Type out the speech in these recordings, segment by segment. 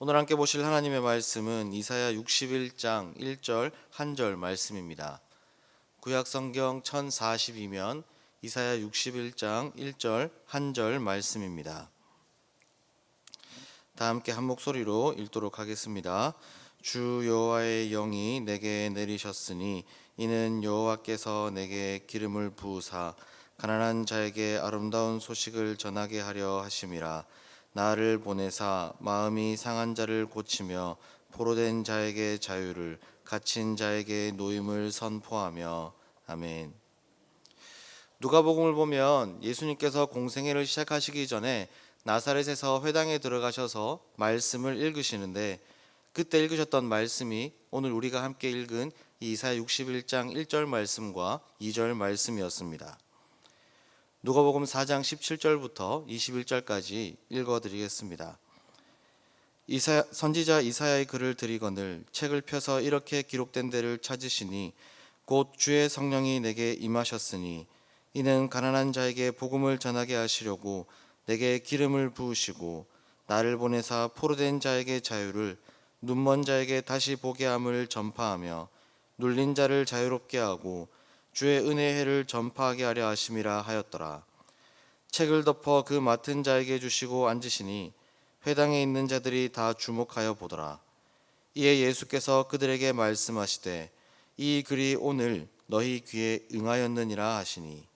오늘 함께 보실 하나님의 말씀은 이사야 61장 1절 한 절 말씀입니다. 구약성경 1042면 이사야 61장 1절 한 절 말씀입니다. 다 함께 한 목소리로 읽도록 하겠습니다. 주 여호와의 영이 내게 내리셨으니 이는 여호와께서 내게 기름을 부으사 가난한 자에게 아름다운 소식을 전하게 하려 하심이라. 나를 보내사 마음이 상한 자를 고치며 포로된 자에게 자유를, 갇힌 자에게 노임을 선포하며. 아멘. 누가복음을 보면 예수님께서 공생애를 시작하시기 전에 나사렛에서 회당에 들어가셔서 말씀을 읽으시는데, 그때 읽으셨던 말씀이 오늘 우리가 함께 읽은 이사야 61장 1절 말씀과 2절 말씀이었습니다. 누가복음 4장 17절부터 21절까지 읽어드리겠습니다. 선지자 이사야의 글을 드리거늘 책을 펴서 이렇게 기록된 데를 찾으시니 곧 주의 성령이 내게 임하셨으니 이는 가난한 자에게 복음을 전하게 하시려고 내게 기름을 부으시고 나를 보내사 포로된 자에게 자유를, 눈먼 자에게 다시 보게 함을 전파하며 눌린 자를 자유롭게 하고 주의 은혜의 해를 전파하게 하려 하심이라 하였더라. 책을 덮어 그 맡은 자에게 주시고 앉으시니 회당에 있는 자들이 다 주목하여 보더라. 이에 예수께서 그들에게 말씀하시되 이 글이 오늘 너희 귀에 응하였느니라 하시니.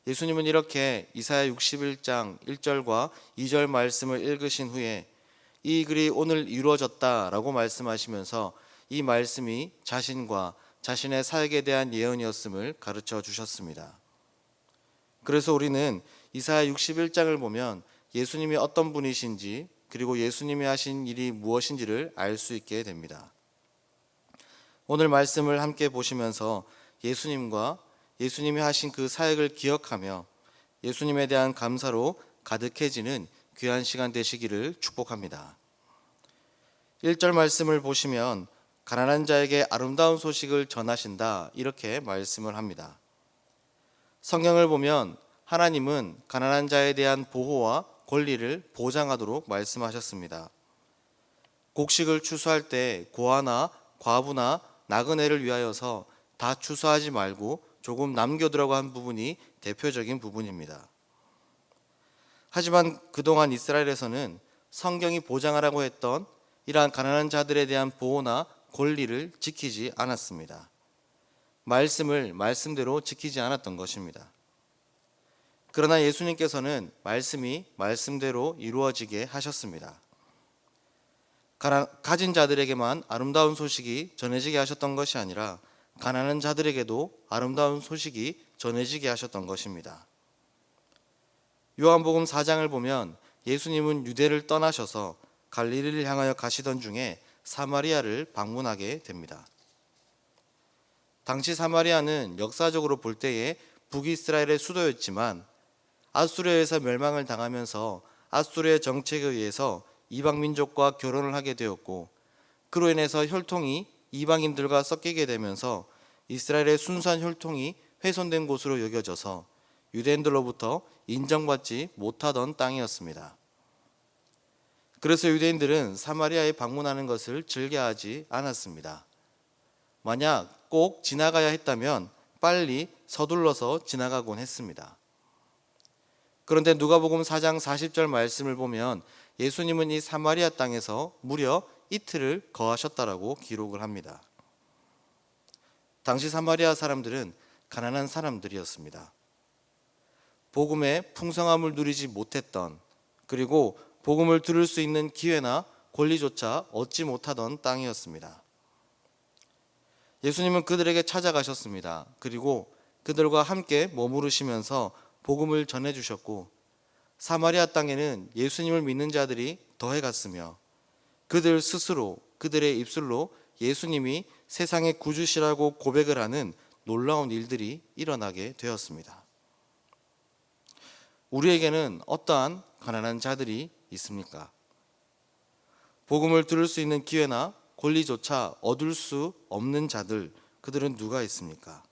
예수님은 이렇게 이사야 61장 1절과 2절 말씀을 읽으신 후에 이 글이 오늘 이루어졌다라고 말씀하시면서 이 말씀이 자신과 자신의 사역에 대한 예언이었음을 가르쳐 주셨습니다. 그래서 우리는 이사야 61장을 보면 예수님이 어떤 분이신지, 그리고 예수님이 하신 일이 무엇인지를 알 수 있게 됩니다. 오늘 말씀을 함께 보시면서 예수님과 예수님이 하신 그 사역을 기억하며 예수님에 대한 감사로 가득해지는 귀한 시간 되시기를 축복합니다. 1절 말씀을 보시면 가난한 자에게 아름다운 소식을 전하신다, 이렇게 말씀을 합니다. 성경을 보면 하나님은 가난한 자에 대한 보호와 권리를 보장하도록 말씀하셨습니다. 곡식을 추수할 때 고아나 과부나 나그네를 위하여서 다 추수하지 말고 조금 남겨두라고 한 부분이 대표적인 부분입니다. 하지만 그동안 이스라엘에서는 성경이 보장하라고 했던 이러한 가난한 자들에 대한 보호나 권리를 지키지 않았습니다. 말씀을 말씀대로 지키지 않았던 것입니다. 그러나 예수님께서는 말씀이 말씀대로 이루어지게 하셨습니다. 가진 자들에게만 아름다운 소식이 전해지게 하셨던 것이 아니라 가난한 자들에게도 아름다운 소식이 전해지게 하셨던 것입니다. 요한복음 4장을 보면 예수님은 유대를 떠나셔서 갈릴리를 향하여 가시던 중에 사마리아를 방문하게 됩니다. 당시 사마리아는 역사적으로 볼 때에 북이스라엘의 수도였지만 아수르에서 멸망을 당하면서 아수르의 정책에 의해서 이방 민족과 결혼을 하게 되었고, 그로 인해서 혈통이 이방인들과 섞이게 되면서 이스라엘의 순수한 혈통이 훼손된 곳으로 여겨져서 유대인들로부터 인정받지 못하던 땅이었습니다. 그래서 유대인들은 사마리아에 방문하는 것을 즐겨하지 않았습니다. 만약 꼭 지나가야 했다면 빨리 서둘러서 지나가곤 했습니다. 그런데 누가복음 4장 40절 말씀을 보면 예수님은 이 사마리아 땅에서 무려 이틀을 거하셨다라고 기록을 합니다. 당시 사마리아 사람들은 가난한 사람들이었습니다. 복음의 풍성함을 누리지 못했던, 그리고 복음을 들을 수 있는 기회나 권리조차 얻지 못하던 땅이었습니다. 예수님은 그들에게 찾아가셨습니다. 그리고 그들과 함께 머무르시면서 복음을 전해주셨고, 사마리아 땅에는 예수님을 믿는 자들이 더해갔으며 그들 스스로 그들의 입술로 예수님이 세상의 구주시라고 고백을 하는 놀라운 일들이 일어나게 되었습니다. 우리에게는 어떠한 가난한 자들이 있습니까? 복음을 들을 수 있는 기회나 권리조차 얻을 수 없는 자들, 그들은 누가 있습니까?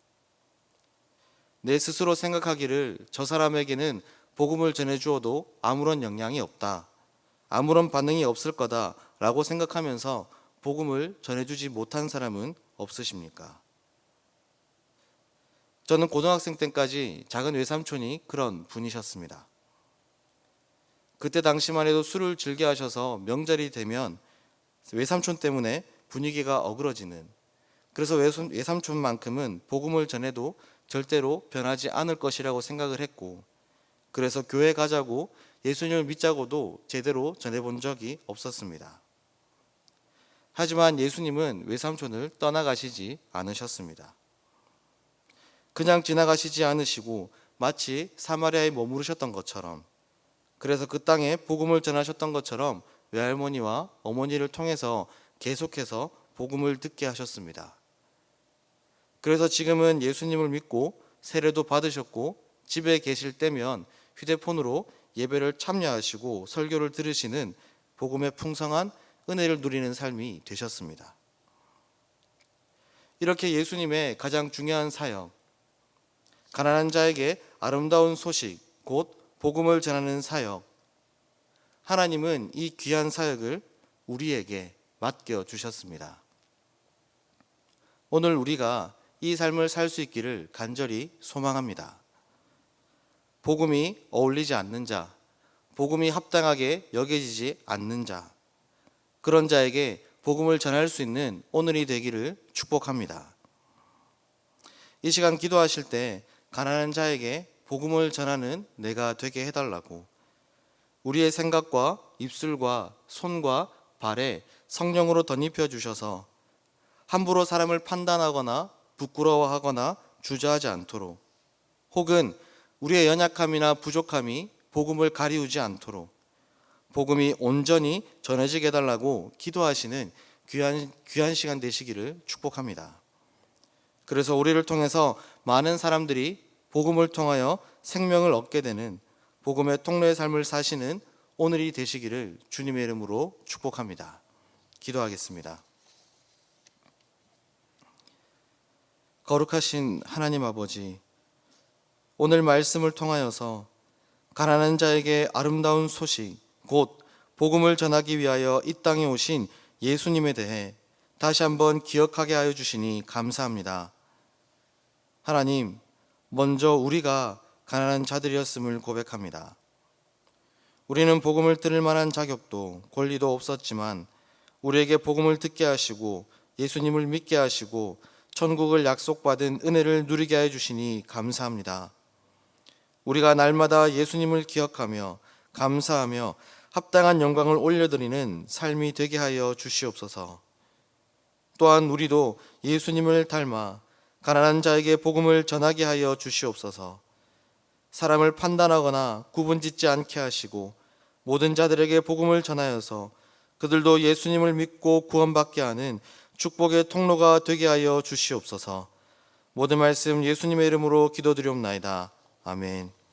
내 스스로 생각하기를 저 사람에게는 복음을 전해주어도 아무런 영향이 없다, 아무런 반응이 없을 거다라고 생각하면서 복음을 전해주지 못한 사람은 없으십니까? 저는 고등학생 때까지 작은 외삼촌이 그런 분이셨습니다. 그때 당시만 해도 술을 즐겨 하셔서 명절이 되면 외삼촌 때문에 분위기가 어그러지는, 그래서 외삼촌만큼은 복음을 전해도 절대로 변하지 않을 것이라고 생각을 했고, 그래서 교회 가자고 예수님을 믿자고도 제대로 전해본 적이 없었습니다. 하지만 예수님은 외삼촌을 떠나가시지 않으셨습니다. 그냥 지나가시지 않으시고 마치 사마리아에 머무르셨던 것처럼, 그래서 그 땅에 복음을 전하셨던 것처럼 외할머니와 어머니를 통해서 계속해서 복음을 듣게 하셨습니다. 그래서 지금은 예수님을 믿고 세례도 받으셨고 집에 계실 때면 휴대폰으로 예배를 참여하시고 설교를 들으시는 복음의 풍성한 은혜를 누리는 삶이 되셨습니다. 이렇게 예수님의 가장 중요한 사역, 가난한 자에게 아름다운 소식, 곧 복음을 전하는 사역, 하나님은 이 귀한 사역을 우리에게 맡겨주셨습니다. 오늘 우리가 이 삶을 살 수 있기를 간절히 소망합니다. 복음이 어울리지 않는 자, 복음이 합당하게 여겨지지 않는 자, 그런 자에게 복음을 전할 수 있는 오늘이 되기를 축복합니다. 이 시간 기도하실 때 가난한 자에게 복음을 전하는 내가 되게 해달라고, 우리의 생각과 입술과 손과 발에 성령으로 덧입혀 주셔서 함부로 사람을 판단하거나 부끄러워하거나 주저하지 않도록, 혹은 우리의 연약함이나 부족함이 복음을 가리우지 않도록 복음이 온전히 전해지게 해달라고 기도하시는 귀한 시간 되시기를 축복합니다. 그래서 우리를 통해서 많은 사람들이 복음을 통하여 생명을 얻게 되는 복음의 통로의 삶을 사시는 오늘이 되시기를 주님의 이름으로 축복합니다. 기도하겠습니다. 거룩하신 하나님 아버지, 오늘 말씀을 통하여서 가난한 자에게 아름다운 소식, 곧 복음을 전하기 위하여 이 땅에 오신 예수님에 대해 다시 한번 기억하게 하여 주시니 감사합니다. 하나님, 먼저 우리가 가난한 자들이었음을 고백합니다. 우리는 복음을 들을 만한 자격도 권리도 없었지만 우리에게 복음을 듣게 하시고 예수님을 믿게 하시고 천국을 약속받은 은혜를 누리게 하여 주시니 감사합니다. 우리가 날마다 예수님을 기억하며 감사하며 합당한 영광을 올려드리는 삶이 되게 하여 주시옵소서. 또한 우리도 예수님을 닮아 가난한 자에게 복음을 전하게 하여 주시옵소서. 사람을 판단하거나 구분짓지 않게 하시고 모든 자들에게 복음을 전하여서 그들도 예수님을 믿고 구원받게 하는 축복의 통로가 되게 하여 주시옵소서. 모든 말씀 예수님의 이름으로 기도드리옵나이다. 아멘.